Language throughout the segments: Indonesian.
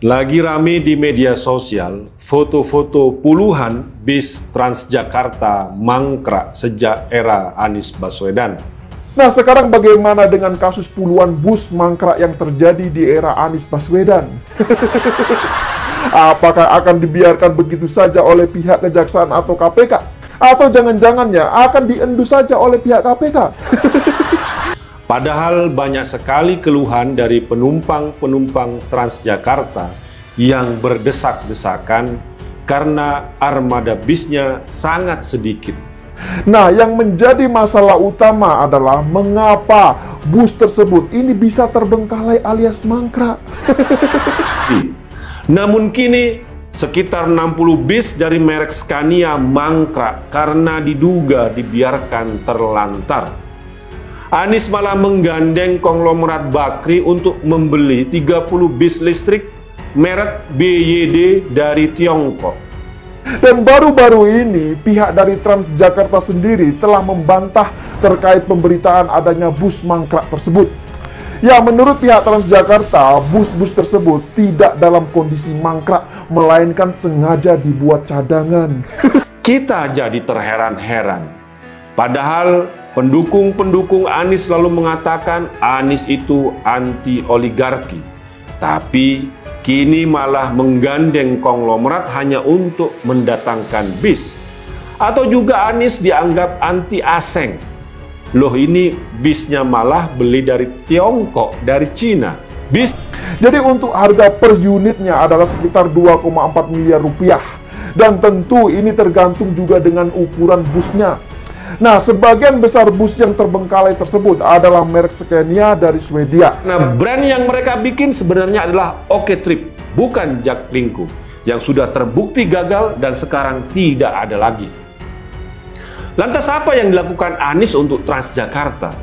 Lagi rame di media sosial foto-foto puluhan bis Transjakarta mangkrak sejak era Anies Baswedan. Nah, sekarang bagaimana dengan kasus puluhan bus mangkrak yang terjadi di era Anies Baswedan? Apakah akan dibiarkan begitu saja oleh pihak kejaksaan atau KPK? Atau jangan-jangannya akan diendus saja oleh pihak KPK? Padahal banyak sekali keluhan dari penumpang-penumpang Transjakarta yang berdesak-desakan karena armada bisnya sangat sedikit. Nah, yang menjadi masalah utama adalah mengapa bus tersebut ini bisa terbengkalai alias mangkrak. Namun kini sekitar 60 bis dari merek Scania mangkrak karena diduga dibiarkan terlantar. Anies malah menggandeng konglomerat Bakri untuk membeli 30 bis listrik merek BYD dari Tiongkok. Dan baru-baru ini pihak dari Transjakarta sendiri telah membantah terkait pemberitaan adanya bus mangkrak tersebut. Ya, menurut pihak Transjakarta, bus-bus tersebut tidak dalam kondisi mangkrak, melainkan sengaja dibuat cadangan. Kita jadi terheran-heran. Padahal pendukung-pendukung Anies selalu mengatakan Anies itu anti-oligarki. Tapi kini malah menggandeng konglomerat hanya untuk mendatangkan bis. Atau juga Anies dianggap anti-asing. Loh, ini bisnya malah beli dari Tiongkok, dari Cina. Jadi untuk harga per unitnya adalah sekitar 2,4 miliar rupiah. Dan tentu ini tergantung juga dengan ukuran busnya. Nah, sebagian besar bus yang terbengkalai tersebut adalah merek Scania dari Swedia. Nah, brand yang mereka bikin sebenarnya adalah Oke Trip, bukan Jaklingko, yang sudah terbukti gagal dan sekarang tidak ada lagi. Lantas apa yang dilakukan Anies untuk Transjakarta?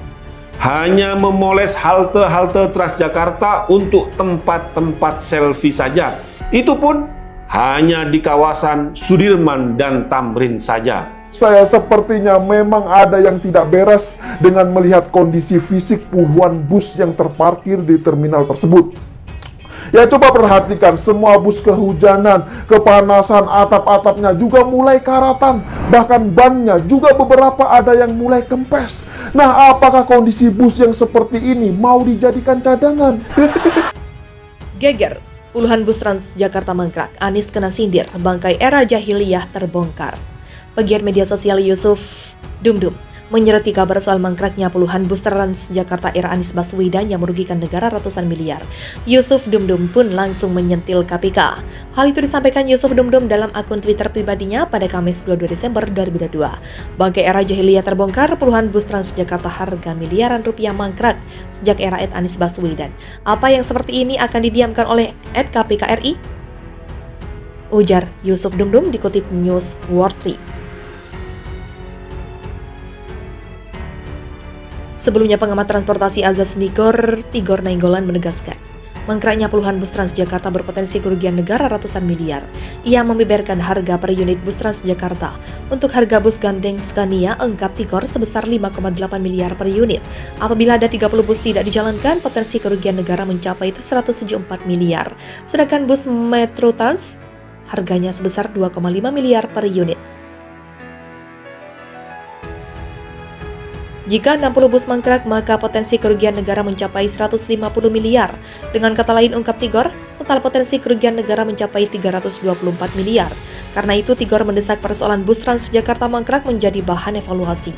Hanya memoles halte-halte Transjakarta untuk tempat-tempat selfie saja. Itu pun hanya di kawasan Sudirman dan Tamrin saja. Saya sepertinya memang ada yang tidak beres dengan melihat kondisi fisik puluhan bus yang terparkir di terminal tersebut. Ya, coba perhatikan, semua bus kehujanan, kepanasan, atap-atapnya juga mulai karatan. Bahkan bannya juga beberapa ada yang mulai kempes. Nah, apakah kondisi bus yang seperti ini mau dijadikan cadangan? Geger, puluhan bus Transjakarta mangkrak, Anies kena sindir, bangkai era jahiliyah terbongkar. Pegiat media sosial Yusuf Dumdum menyoroti kabar soal mangkraknya puluhan bus Transjakarta era Anies Baswedan yang merugikan negara ratusan miliar. Yusuf Dumdum pun langsung menyentil KPK. Hal itu disampaikan Yusuf Dumdum dalam akun Twitter pribadinya pada Kamis 22 Desember 2022. Bangkai era jahiliyah terbongkar, puluhan bus Transjakarta harga miliaran rupiah mangkrak sejak era Anies Baswedan. Apa yang seperti ini akan didiamkan oleh @KPK RI? Ujar Yusuf Dumdum dikutip News World 3. Sebelumnya, pengamat transportasi Azaz Tigor Nainggolan menegaskan, mangkraknya puluhan bus Transjakarta berpotensi kerugian negara ratusan miliar. Ia membeberkan harga per unit bus Transjakarta. Untuk harga bus gandeng Scania Engkap Tigor sebesar 5,8 miliar per unit. Apabila ada 30 bus tidak dijalankan, potensi kerugian negara mencapai 174 miliar. Sedangkan bus Metro Trans harganya sebesar 2,5 miliar per unit. Jika 60 bus mangkrak, maka potensi kerugian negara mencapai 150 miliar. Dengan kata lain, ungkap Tigor, total potensi kerugian negara mencapai 324 miliar. Karena itu, Tigor mendesak persoalan bus Transjakarta mangkrak menjadi bahan evaluasi.